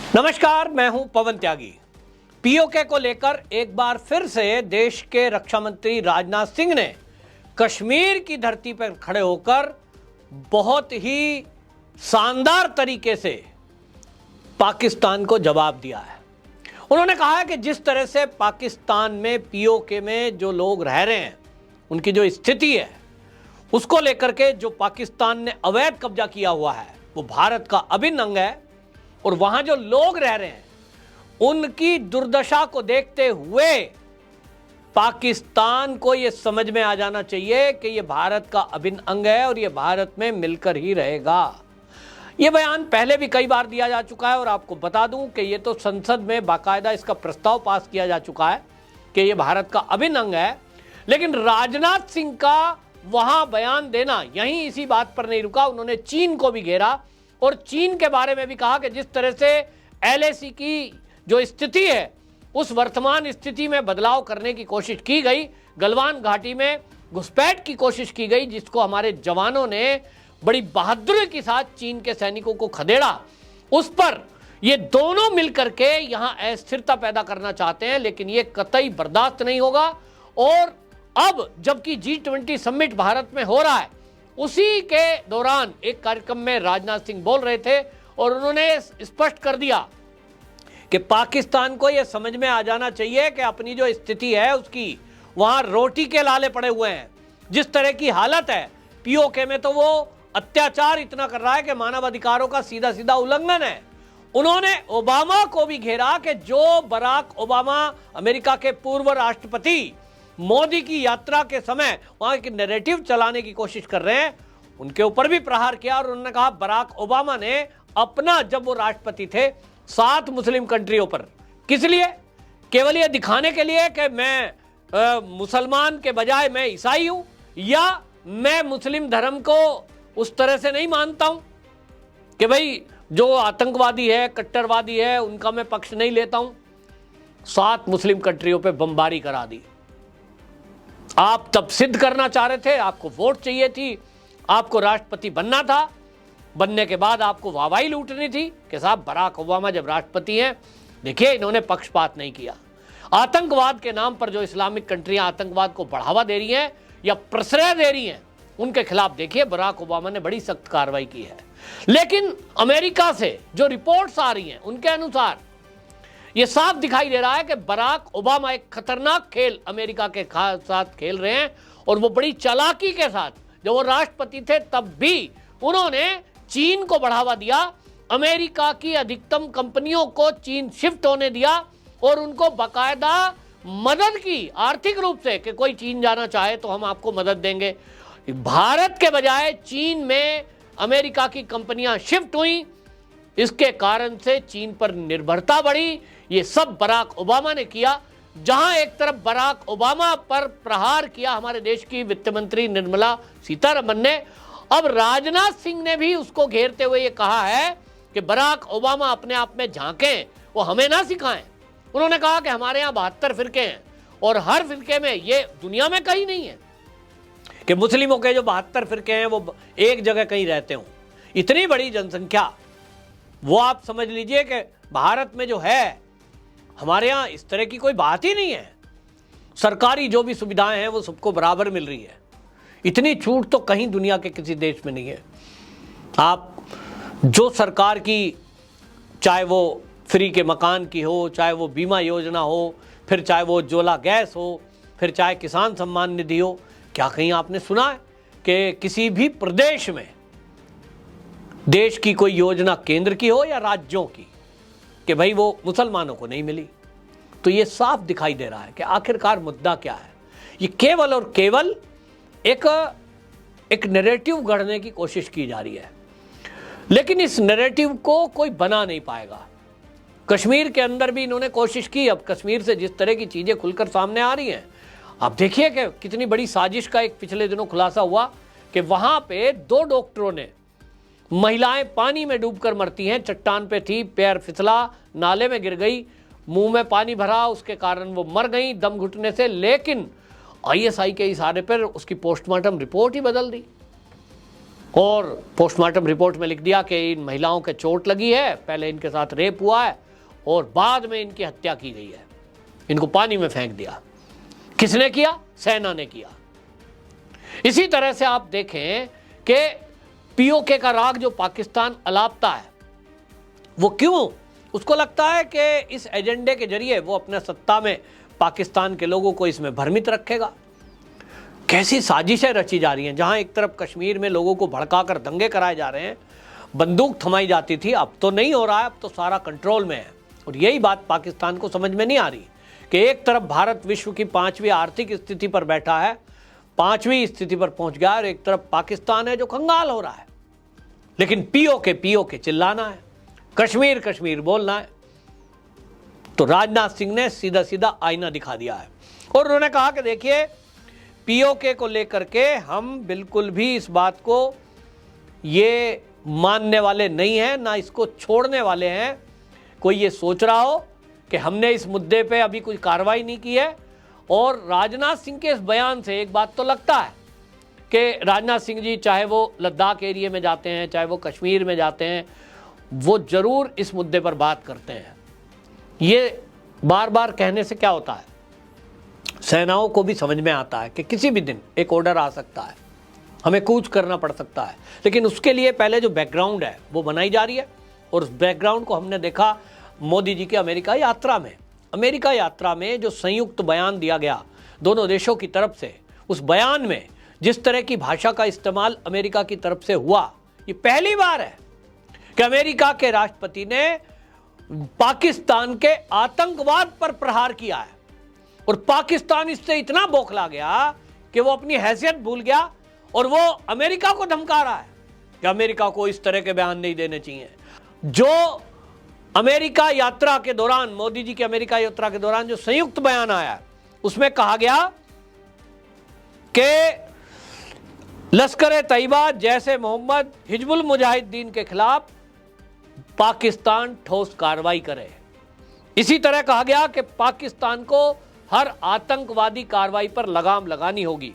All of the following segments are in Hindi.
नमस्कार, मैं हूं पवन त्यागी। पीओके को लेकर एक बार फिर से देश के रक्षा मंत्री राजनाथ सिंह ने कश्मीर की धरती पर खड़े होकर बहुत ही शानदार तरीके से पाकिस्तान को जवाब दिया है। उन्होंने कहा है कि जिस तरह से पाकिस्तान में पीओके में जो लोग रह रहे हैं, उनकी जो स्थिति है, उसको लेकर के जो पाकिस्तान ने अवैध कब्जा किया हुआ है वो भारत का अभिन्न अंग है और वहां जो लोग रह रहे हैं उनकी दुर्दशा को देखते हुए पाकिस्तान को यह समझ में आ जाना चाहिए कि यह भारत का अभिन्न अंग है और यह भारत में मिलकर ही रहेगा। यह बयान पहले भी कई बार दिया जा चुका है और आपको बता दूं कि यह तो संसद में बाकायदा इसका प्रस्ताव पास किया जा चुका है कि यह भारत का अभिन्न अंग है। लेकिन राजनाथ सिंह का वहां बयान देना यहीं इसी बात पर नहीं रुका, उन्होंने चीन को भी घेरा और चीन के बारे में भी कहा कि जिस तरह से एलएसी की जो स्थिति है उस वर्तमान स्थिति में बदलाव करने की कोशिश की गई, गलवान घाटी में घुसपैठ की कोशिश की गई, जिसको हमारे जवानों ने बड़ी बहादुरी के साथ चीन के सैनिकों को खदेड़ा, उस पर ये दोनों मिलकर के यहां अस्थिरता पैदा करना चाहते हैं। लेकिन ये कतई बर्दाश्त नहीं होगा। और अब जबकि G20 समिट भारत में हो रहा है, उसी के दौरान एक कार्यक्रम में राजनाथ सिंह बोल रहे थे और उन्होंने स्पष्ट कर दिया कि पाकिस्तान को यह समझ में आ जाना चाहिए कि अपनी जो स्थिति है उसकी वहां रोटी के लाले पड़े हुए हैं। जिस तरह की हालत है पीओके में, तो वो अत्याचार इतना कर रहा है कि मानव अधिकारों का सीधा सीधा उल्लंघन है। उन्होंने ओबामा को भी घेरा कि जो बराक ओबामा अमेरिका के पूर्व राष्ट्रपति मोदी की यात्रा के समय वहां की नैरेटिव चलाने की कोशिश कर रहे हैं, उनके ऊपर भी प्रहार किया। और उन्होंने कहा बराक ओबामा ने अपना, जब वो राष्ट्रपति थे, 7 मुस्लिम कंट्रियों पर, किस लिए? केवल ये दिखाने के लिए कि मैं मुसलमान के बजाय मैं ईसाई हूं या मैं मुस्लिम धर्म को उस तरह से नहीं मानता हूं कि भाई जो आतंकवादी है, कट्टरवादी है, उनका मैं पक्ष नहीं लेता हूं। 7 मुस्लिम कंट्रियों पे बमबारी करा दी। आप तब सिद्ध करना चाह रहे थे, आपको वोट चाहिए थी, आपको राष्ट्रपति बनना था, बनने के बाद आपको वाहवाही लूटनी थी कि साहब बराक ओबामा जब राष्ट्रपति हैं, देखिए इन्होंने पक्षपात नहीं किया। आतंकवाद के नाम पर जो इस्लामिक कंट्रियां आतंकवाद को बढ़ावा दे रही हैं या प्रश्रय दे रही हैं, उनके खिलाफ देखिए बराक ओबामा ने बड़ी सख्त कार्रवाई की है। लेकिन अमेरिका से जो रिपोर्ट्स आ रही हैं उनके अनुसार यह साफ दिखाई दे रहा है कि बराक ओबामा एक खतरनाक खेल अमेरिका के साथ खेल रहे हैं। और वो बड़ी चालाकी के साथ, जब वो राष्ट्रपति थे तब भी उन्होंने चीन को बढ़ावा दिया, अमेरिका की अधिकतम कंपनियों को चीन शिफ्ट होने दिया और उनको बाकायदा मदद की आर्थिक रूप से कि कोई चीन जाना चाहे तो हम आपको मदद देंगे। भारत के बजाय चीन में अमेरिका की कंपनियां शिफ्ट हुई, इसके कारण से चीन पर निर्भरता बढ़ी। ये सब बराक ओबामा ने किया। जहां एक तरफ बराक ओबामा पर प्रहार किया हमारे देश की वित्त मंत्री निर्मला सीतारमण ने, अब राजनाथ सिंह ने भी उसको घेरते हुए ये कहा है कि बराक ओबामा अपने आप में झांकें, वो हमें ना सिखाएं। उन्होंने कहा कि हमारे यहाँ 72 फिरके हैं और हर फिरके में, ये दुनिया में कहीं नहीं है कि मुस्लिमों के जो 72 फिरके हैं वो एक जगह कहीं रहते हों। इतनी बड़ी जनसंख्या, वो आप समझ लीजिए कि भारत में जो है, हमारे यहाँ इस तरह की कोई बात ही नहीं है। सरकारी जो भी सुविधाएं हैं वो सबको बराबर मिल रही है। इतनी छूट तो कहीं दुनिया के किसी देश में नहीं है। आप जो सरकार की, चाहे वो फ्री के मकान की हो, चाहे वो बीमा योजना हो, फिर चाहे वो उज्ज्वला गैस हो, फिर चाहे किसान सम्मान निधि हो, क्या कहीं आपने सुना है कि किसी भी प्रदेश में देश की कोई योजना केंद्र की हो या राज्यों की कि भाई वो मुसलमानों को नहीं मिली? तो ये साफ दिखाई दे रहा है कि आखिरकार मुद्दा क्या है। ये केवल और केवल एक नैरेटिव गढ़ने की कोशिश की जा रही है, लेकिन इस नैरेटिव को कोई बना नहीं पाएगा। कश्मीर के अंदर भी इन्होंने कोशिश की। अब कश्मीर से जिस तरह की चीजें खुलकर सामने आ रही हैं, आप देखिए कि कितनी बड़ी साजिश का एक पिछले दिनों खुलासा हुआ कि वहां पे 2 डॉक्टरों ने, महिलाएं पानी में डूबकर मरती हैं, चट्टान पे थी, पैर फिसला, नाले में गिर गई, मुंह में पानी भरा, उसके कारण वो मर गई दम घुटने से। लेकिन आईएसआई के इशारे पर उसकी पोस्टमार्टम रिपोर्ट ही बदल दी। और पोस्टमार्टम रिपोर्ट में लिख दिया कि इन महिलाओं के चोट लगी है, पहले इनके साथ रेप हुआ है और बाद में इनकी हत्या की गई है, इनको पानी में फेंक दिया। किसने किया? सेना ने किया। इसी तरह से आप देखें कि पीओके का राग जो पाकिस्तान अलापता है, वो क्यों? उसको लगता है कि इस एजेंडे के जरिए वो अपने सत्ता में पाकिस्तान के लोगों को इसमें भ्रमित रखेगा। कैसी साजिशें रची जा रही हैं। जहां एक तरफ कश्मीर में लोगों को भड़काकर दंगे कराए जा रहे हैं, बंदूक थमाई जाती थी, अब तो नहीं हो रहा है, अब तो सारा कंट्रोल में है। और यही बात पाकिस्तान को समझ में नहीं आ रही कि एक तरफ भारत विश्व की 5वीं आर्थिक स्थिति पर बैठा है, 5वीं स्थिति पर पहुंच गया, और एक तरफ पाकिस्तान है जो कंगाल हो रहा है। लेकिन पीओके चिल्लाना है, कश्मीर कश्मीर बोलना है। तो राजनाथ सिंह ने सीधा सीधा आईना दिखा दिया है और उन्होंने कहा कि देखिए, पीओके को लेकर के हम बिल्कुल भी इस बात को ये मानने वाले नहीं हैं, ना इसको छोड़ने वाले हैं। कोई ये सोच रहा हो कि हमने इस मुद्दे पे अभी कोई कार्रवाई नहीं की है। और राजनाथ सिंह के इस बयान से एक बात तो लगता है कि राजनाथ सिंह जी चाहे वो लद्दाख एरिया में जाते हैं, चाहे वो कश्मीर में जाते हैं, वो जरूर इस मुद्दे पर बात करते हैं। ये बार बार कहने से क्या होता है, सेनाओं को भी समझ में आता है कि किसी भी दिन एक ऑर्डर आ सकता है, हमें कूच करना पड़ सकता है। लेकिन उसके लिए पहले जो बैकग्राउंड है वो बनाई जा रही है। और उस बैकग्राउंड को हमने देखा मोदी जी की अमेरिका यात्रा में। अमेरिका यात्रा में जो संयुक्त बयान दिया गया दोनों देशों की तरफ से, उस बयान में जिस तरह की भाषा का इस्तेमाल अमेरिका की तरफ से हुआ, ये पहली बार है कि अमेरिका के राष्ट्रपति ने पाकिस्तान के आतंकवाद पर प्रहार किया है। और पाकिस्तान इससे इतना बौखला गया कि वो अपनी हैसियत भूल गया और वो अमेरिका को धमका रहा है कि अमेरिका को इस तरह के बयान नहीं देने चाहिए। जो अमेरिका यात्रा के दौरान, मोदी जी की अमेरिका यात्रा के दौरान जो संयुक्त बयान आया, उसमें कहा गया कि लश्कर तैयबा, जैसे मोहम्मद, हिजबुल मुजाहिदीन के खिलाफ पाकिस्तान ठोस कार्रवाई करे। इसी तरह कहा गया कि पाकिस्तान को हर आतंकवादी कार्रवाई पर लगाम लगानी होगी।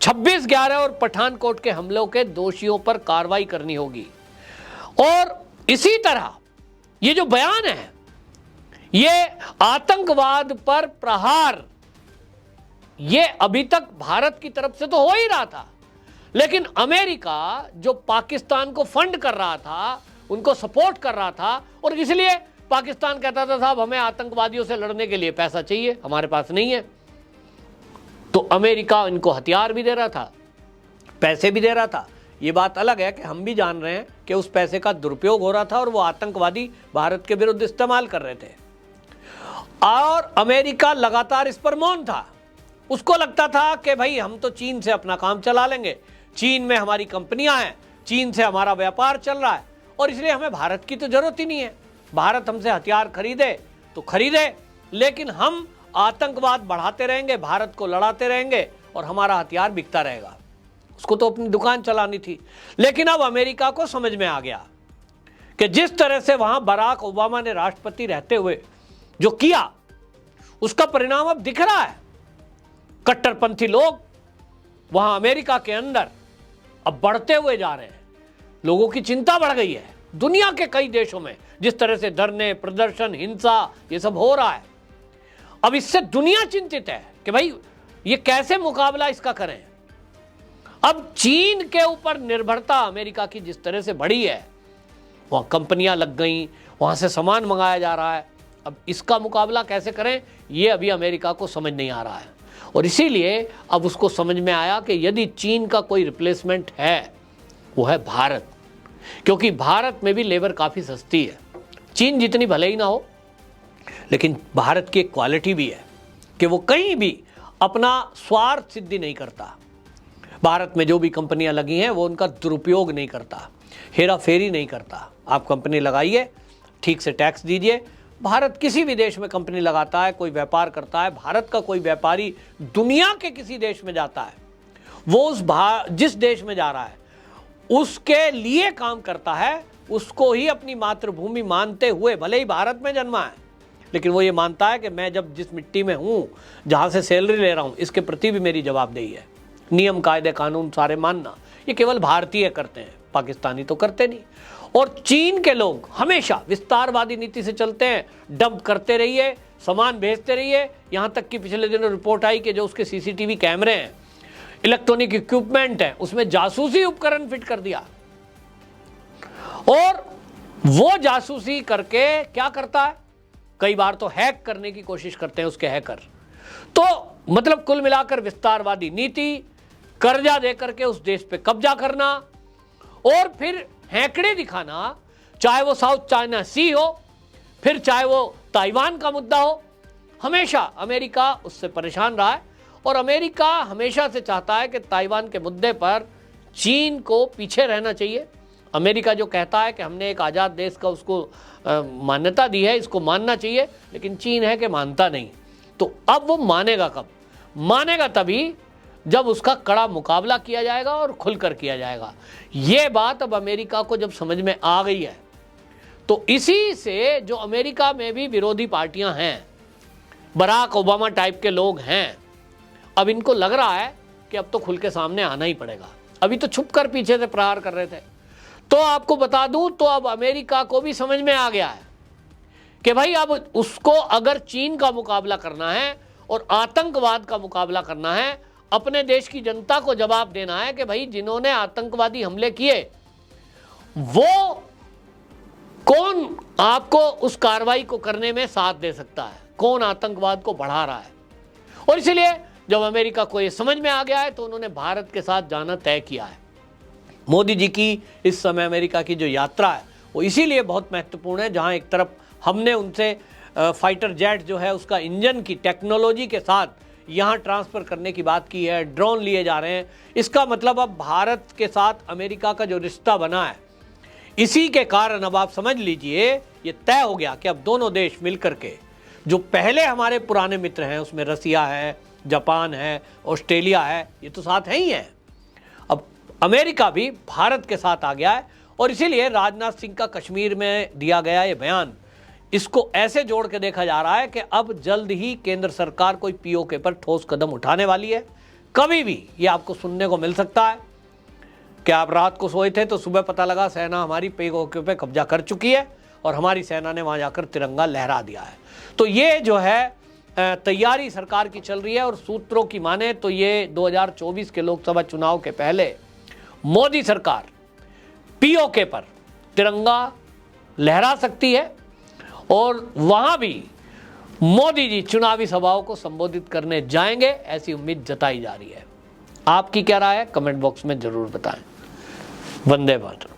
26/11 और पठानकोट के हमलों के दोषियों पर कार्रवाई करनी होगी। और इसी तरह ये जो बयान है, ये आतंकवाद पर प्रहार, ये अभी तक भारत की तरफ से तो हो ही रहा था, लेकिन अमेरिका जो पाकिस्तान को फंड कर रहा था, उनको सपोर्ट कर रहा था, और इसलिए पाकिस्तान कहता था साहब हमें आतंकवादियों से लड़ने के लिए पैसा चाहिए, हमारे पास नहीं है। तो अमेरिका इनको हथियार भी दे रहा था, पैसे भी दे रहा था। ये बात अलग है कि हम भी जान रहे हैं कि उस पैसे का दुरुपयोग हो रहा था और वो आतंकवादी भारत के विरुद्ध इस्तेमाल कर रहे थे। और अमेरिका लगातार इस पर मौन था। उसको लगता था कि भाई हम तो चीन से अपना काम चला लेंगे, चीन में हमारी कंपनियां हैं, चीन से हमारा व्यापार चल रहा है, और इसलिए हमें भारत की तो जरूरत ही नहीं है। भारत हमसे हथियार खरीदे तो खरीदे, लेकिन हम आतंकवाद बढ़ाते रहेंगे, भारत को लड़ाते रहेंगे और हमारा हथियार बिकता रहेगा। उसको तो अपनी दुकान चलानी थी। लेकिन अब अमेरिका को समझ में आ गया कि जिस तरह से वहां बराक ओबामा ने राष्ट्रपति रहते हुए जो किया, उसका परिणाम अब दिख रहा है। कट्टरपंथी लोग वहां अमेरिका के अंदर अब बढ़ते हुए जा रहे हैं। लोगों की चिंता बढ़ गई है। दुनिया के कई देशों में जिस तरह से धरने, प्रदर्शन, हिंसा, ये सब हो रहा है, अब इससे दुनिया चिंतित है कि भाई ये कैसे मुकाबला इसका करें। अब चीन के ऊपर निर्भरता अमेरिका की जिस तरह से बढ़ी है, वहां कंपनियां लग गई, वहां से सामान मंगाया जा रहा है, अब इसका मुकाबला कैसे करें, ये अभी अमेरिका को समझ नहीं आ रहा है। और इसीलिए अब उसको समझ में आया कि यदि चीन का कोई रिप्लेसमेंट है, वो है भारत, क्योंकि भारत में भी लेबर काफ़ी सस्ती है। चीन जितनी भले ही ना हो, लेकिन भारत की एक क्वालिटी भी है कि वो कहीं भी अपना स्वार्थ सिद्धि नहीं करता। भारत में जो भी कंपनियां लगी हैं वो उनका दुरुपयोग नहीं करता, हेरा फेरी नहीं करता। आप कंपनी लगाइए, ठीक से टैक्स दीजिए। भारत किसी भी देश में कंपनी लगाता है, कोई व्यापार करता है, भारत का कोई व्यापारी दुनिया के किसी देश में जाता है, वो जिस देश में जा रहा है उसके लिए काम करता है, उसको ही अपनी मातृभूमि मानते हुए, भले ही भारत में जन्मा है, लेकिन वो ये मानता है कि मैं जब जिस मिट्टी में हूँ, जहाँ से सैलरी ले रहा हूँ, इसके प्रति भी मेरी जवाबदेही है। नियम, कायदे, कानून सारे मानना, ये केवल भारतीय करते हैं, पाकिस्तानी तो करते नहीं। और चीन के लोग हमेशा विस्तारवादी नीति से चलते हैं, डंप करते रहिए, सामान भेजते रहिए। यहां तक कि पिछले दिनों रिपोर्ट आई कि जो उसके सीसीटीवी कैमरे हैं, इलेक्ट्रॉनिक इक्विपमेंट है, उसमें जासूसी उपकरण फिट कर दिया। और वो जासूसी करके क्या करता है, कई बार तो हैक करने की कोशिश करते हैं उसके हैकर। तो मतलब कुल मिलाकर विस्तारवादी नीति, कर्जा देकर के उस देश पे कब्जा करना और फिर हैंकड़े दिखाना, चाहे वो साउथ चाइना सी हो, फिर चाहे वो ताइवान का मुद्दा हो। हमेशा अमेरिका उससे परेशान रहा है और अमेरिका हमेशा से चाहता है कि ताइवान के मुद्दे पर चीन को पीछे रहना चाहिए। अमेरिका जो कहता है कि हमने एक आज़ाद देश का उसको मान्यता दी है, इसको मानना चाहिए, लेकिन चीन है कि मानता नहीं। तो अब वो मानेगा कब? मानेगा तभी जब उसका कड़ा मुकाबला किया जाएगा और खुलकर किया जाएगा। ये बात अब अमेरिका को जब समझ में आ गई है, तो इसी से जो अमेरिका में भी विरोधी पार्टियां हैं, बराक ओबामा टाइप के लोग हैं, अब इनको लग रहा है कि अब तो खुल के सामने आना ही पड़ेगा। अभी तो छुप कर पीछे से प्रहार कर रहे थे। तो आपको बता दूं, तो अब अमेरिका को भी समझ में आ गया है कि भाई अब उसको अगर चीन का मुकाबला करना है और आतंकवाद का मुकाबला करना है, अपने देश की जनता को जवाब देना है कि भाई जिन्होंने आतंकवादी हमले किए वो कौन आपको उस कार्रवाई को करने में साथ दे सकता है, कौन आतंकवाद को बढ़ा रहा है। और इसलिए जब अमेरिका को ये समझ में आ गया है तो उन्होंने भारत के साथ जाना तय किया है। मोदी जी की इस समय अमेरिका की जो यात्रा है वो इसीलिए बहुत महत्वपूर्ण है, जहां एक तरफ हमने उनसे फाइटर जेट जो है उसका इंजन की टेक्नोलॉजी के साथ यहाँ ट्रांसफ़र करने की बात की है, ड्रोन लिए जा रहे हैं। इसका मतलब अब भारत के साथ अमेरिका का जो रिश्ता बना है, इसी के कारण अब आप समझ लीजिए ये तय हो गया कि अब दोनों देश मिलकर के, जो पहले हमारे पुराने मित्र हैं, उसमें रसिया है, जापान है, ऑस्ट्रेलिया है, ये तो साथ हैं ही हैं, अब अमेरिका भी भारत के साथ आ गया है। और इसीलिए राजनाथ सिंह का कश्मीर में दिया गया ये बयान, इसको ऐसे जोड़ के देखा जा रहा है कि अब जल्द ही केंद्र सरकार कोई पीओके पर ठोस कदम उठाने वाली है। कभी भी ये आपको सुनने को मिल सकता है कि आप रात को सोए थे तो सुबह पता लगा सेना हमारी पीओके पे कब्जा कर चुकी है और हमारी सेना ने वहां जाकर तिरंगा लहरा दिया है। तो ये जो है तैयारी सरकार की चल रही है। और सूत्रों की माने तो ये 2024 के लोकसभा चुनाव के पहले मोदी सरकार पीओके पर तिरंगा लहरा सकती है और वहां भी मोदी जी चुनावी सभाओं को संबोधित करने जाएंगे, ऐसी उम्मीद जताई जा रही है। आपकी क्या राय है? कमेंट बॉक्स में जरूर बताएं। वंदे मातरम।